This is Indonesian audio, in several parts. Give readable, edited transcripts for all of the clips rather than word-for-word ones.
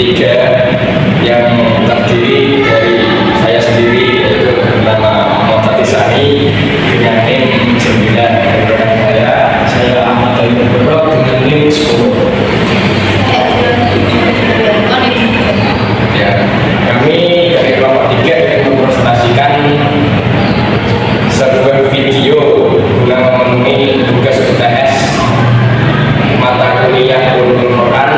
bertiga yang terdiri dari saya sendiri yaitu bernama Muhammad Fatisani dengan NIM 9, dan saya Ahmad Ali Berok dengan NIM 10. Ya, kami dari kelompok 3 yang mempresentasikan sebuah video guna memenuhi tugas UTS mata kuliah Ulumul Quran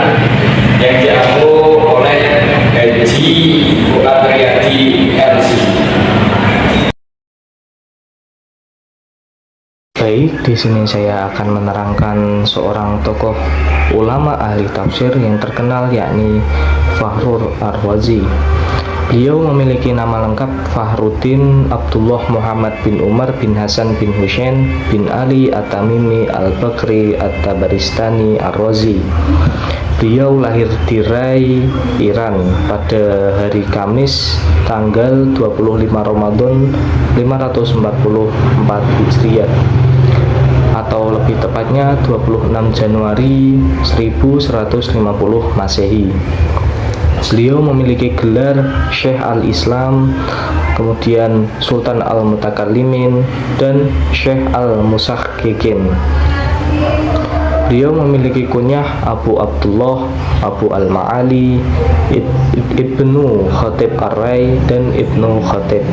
yang diampu oleh Haji Fuad Riyadi LC. Baik, di sini saya akan menerangkan seorang tokoh ulama ahli tafsir yang terkenal, yakni Fakhrur Ar-Razi. Beliau memiliki nama lengkap Fakhruddin Abdullah Muhammad bin Umar bin Hasan bin Husain bin Ali At-Tamimi Al-Bakri At-Tabaristani Ar-Razi. Beliau lahir di Rai, Iran pada hari Kamis tanggal 25 Ramadan 544 Hijriah, atau lebih tepatnya 26 Januari 1150 Masehi. Beliau memiliki gelar Syekh Al-Islam, kemudian Sultan Al-Mutakallimin, dan Syekh Al-Musahkikin. Beliau memiliki kunyah Abu Abdullah, Abu Al-Ma'ali, Ibnu Khatib Ar-Rai, dan Ibnu Khatib.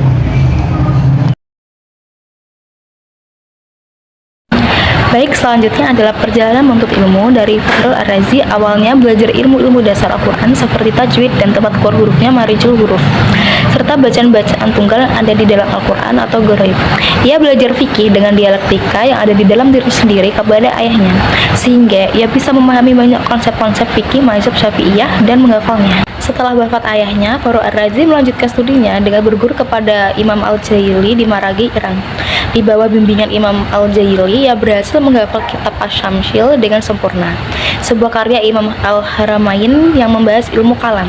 Baik, selanjutnya adalah perjalanan menuntut ilmu dari Fakhrur Ar-Razi. Awalnya belajar ilmu-ilmu dasar Al-Quran seperti tajwid dan tata keluar hurufnya marijul huruf, serta bacaan-bacaan tunggal yang ada di dalam Al-Quran atau ghaib. Ia belajar fikih dengan dialektika yang ada di dalam diri sendiri kepada ayahnya, sehingga ia bisa memahami banyak konsep-konsep fikih mazhab Syafi'iyah dan menghafalnya. Setelah wafat ayahnya, Fakhrur Ar-Razi melanjutkan studinya dengan berguru kepada Imam Al-Jaili di Maragi, Iran. Di bawah bimbingan Imam Al-Jaili, ia berhasil menghafal kitab Asy-Syamsil dengan sempurna, sebuah karya Imam Al-Haramain yang membahas ilmu kalam.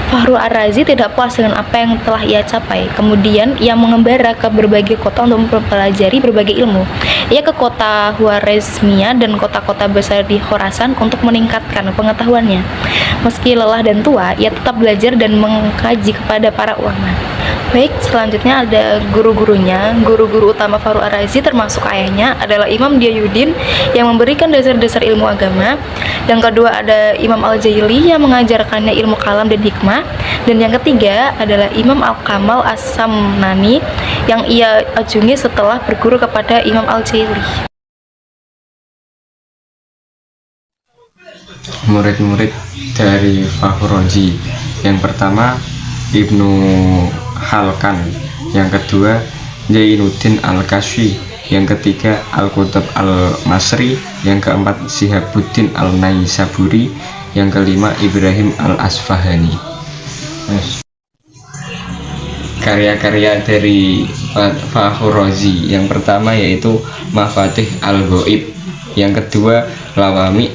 Fakhrur Ar-Razi tidak puas dengan apa yang telah ia capai. Kemudian ia mengembara ke berbagai kota untuk mempelajari berbagai ilmu. Ia ke kota Khwarizmiyah dan kota-kota besar di Khorasan untuk meningkatkan pengetahuannya. Meski lelah dan tua, ia tetap belajar dan mengkaji kepada para ulama. Baik, selanjutnya ada guru-gurunya. Guru-guru utama Fakhrur Ar-Razi termasuk ayahnya adalah Imam Diyauddin yang memberikan dasar-dasar ilmu agama. Yang kedua ada Imam Al-Jaili yang mengajarkannya ilmu kalam dan hikmah. Dan yang ketiga adalah Imam Al-Kamal As-Samnani yang ia ajungi setelah berguru kepada Imam Al-Jaili. Murid-murid dari Fakhrur Razi, yang pertama Ibnu Khalkan, yang kedua Zainuddin Al-Kashfi, yang ketiga Al-Qutb Al-Masri, yang keempat Syihabuddin Al-Naisaburi, yang kelima Ibrahim Al-Asfahani. Karya-karya dari Fakhrur Razi, yang pertama yaitu Mafatih Al-Ghaib, yang kedua Lawami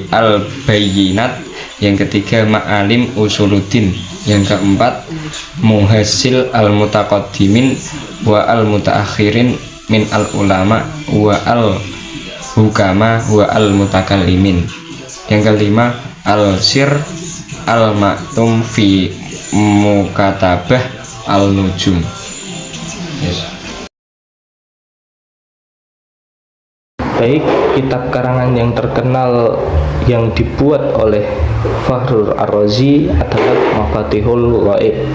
Al-Bayyinat, yang ketiga Ma'alim Usuluddin, yang keempat Muhasil Al-Mutaqaddimin wa Al-Mutaakhirin min Al-Ulama wa Al-Hukama wa Al-Mutakallimin, yang kelima Al-Sir Al-Maktum fi Mukatabah Al-Nujum. Baik, kitab karangan yang terkenal yang dibuat oleh Fakhrur Ar-Razi adalah Mafatihul Ghaib.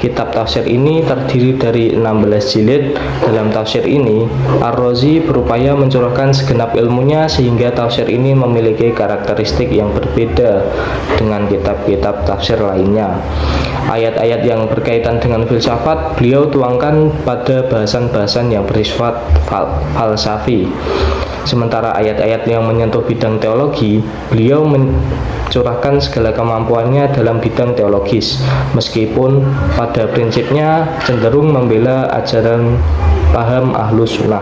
Kitab tafsir ini terdiri dari 16 jilid. Dalam tafsir ini, Ar-Razi berupaya mencurahkan segenap ilmunya sehingga tafsir ini memiliki karakteristik yang berbeda dengan kitab-kitab tafsir lainnya. Ayat-ayat yang berkaitan dengan filsafat beliau tuangkan pada bahasan-bahasan yang bersifat falsafi. Sementara ayat-ayat yang menyentuh bidang teologi, beliau mencurahkan segala kemampuannya dalam bidang teologis, meskipun pada prinsipnya cenderung membela ajaran paham Ahlus Sunnah.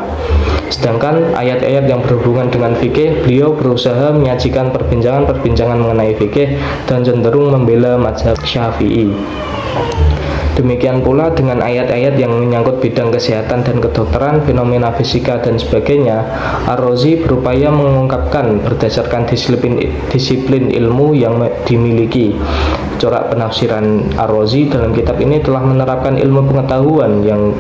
Sedangkan ayat-ayat yang berhubungan dengan fikih, beliau berusaha menyajikan perbincangan-perbincangan mengenai fikih dan cenderung membela mazhab Syafi'i. Demikian pula dengan ayat-ayat yang menyangkut bidang kesehatan dan kedokteran, fenomena fisika dan sebagainya. Ar-Razi berupaya mengungkapkan berdasarkan disiplin ilmu yang dimiliki. Corak penafsiran Ar-Razi dalam kitab ini telah menerapkan ilmu pengetahuan yang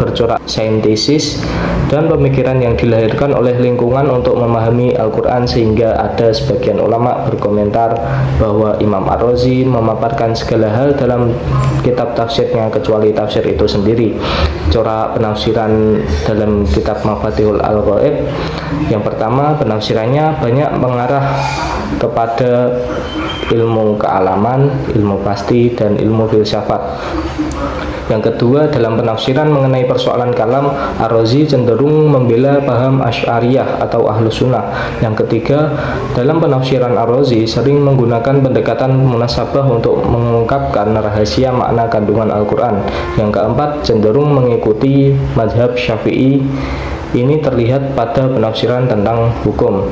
bercorak saintisis dan pemikiran yang dilahirkan oleh lingkungan untuk memahami Al-Quran, sehingga ada sebagian ulama berkomentar bahwa Imam Ar-Razi memaparkan segala hal dalam kitab tafsirnya kecuali tafsir itu sendiri. Corak penafsiran dalam kitab Mafatihul Al-Ghaib, yang pertama, penafsirannya banyak mengarah kepada ilmu kealaman, ilmu pasti, dan ilmu filsafat. Yang kedua, dalam penafsiran mengenai persoalan kalam, Ar-Razi cenderung membela paham Asy'ariyah atau Ahlus Sunnah. Yang ketiga, dalam penafsiran Ar-Razi sering menggunakan pendekatan munasabah untuk mengungkapkan rahasia makna kandungan Al-Quran. Yang keempat, cenderung mengikuti mazhab Syafi'i. Ini terlihat pada penafsiran tentang hukum.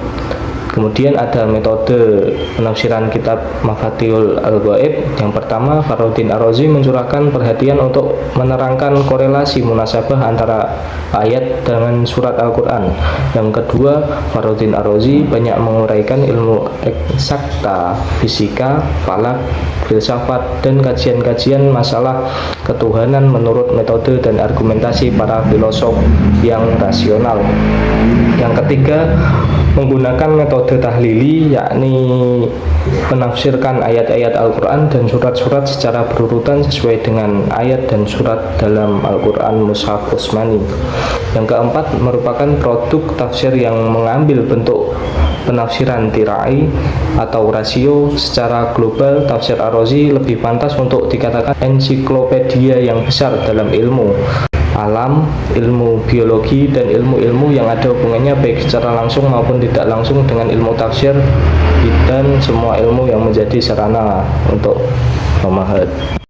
Kemudian ada metode penafsiran kitab Mafatihul Al-Ghaib. Yang pertama, Fakhruddin Ar-Razi mencurahkan perhatian untuk menerangkan korelasi munasabah antara ayat dengan surat Al-Quran. Yang kedua, Fakhruddin Ar-Razi banyak menguraikan ilmu eksakta, fisika, falak, filsafat, dan kajian-kajian masalah ketuhanan menurut metode dan argumentasi para filosof yang rasional. Yang ketiga, menggunakan metode tahlili, yakni menafsirkan ayat-ayat Al-Quran dan surat-surat secara berurutan sesuai dengan ayat dan surat dalam Al-Quran Mushaf Utsmani. Yang keempat, merupakan produk tafsir yang mengambil bentuk penafsiran tirai atau rasio. Secara global, tafsir Ar-Razi lebih pantas untuk dikatakan ensiklopedia yang besar dalam ilmu alam, ilmu biologi, dan ilmu-ilmu yang ada hubungannya baik secara langsung maupun tidak langsung dengan ilmu tafsir, dan semua ilmu yang menjadi sarana untuk memahami.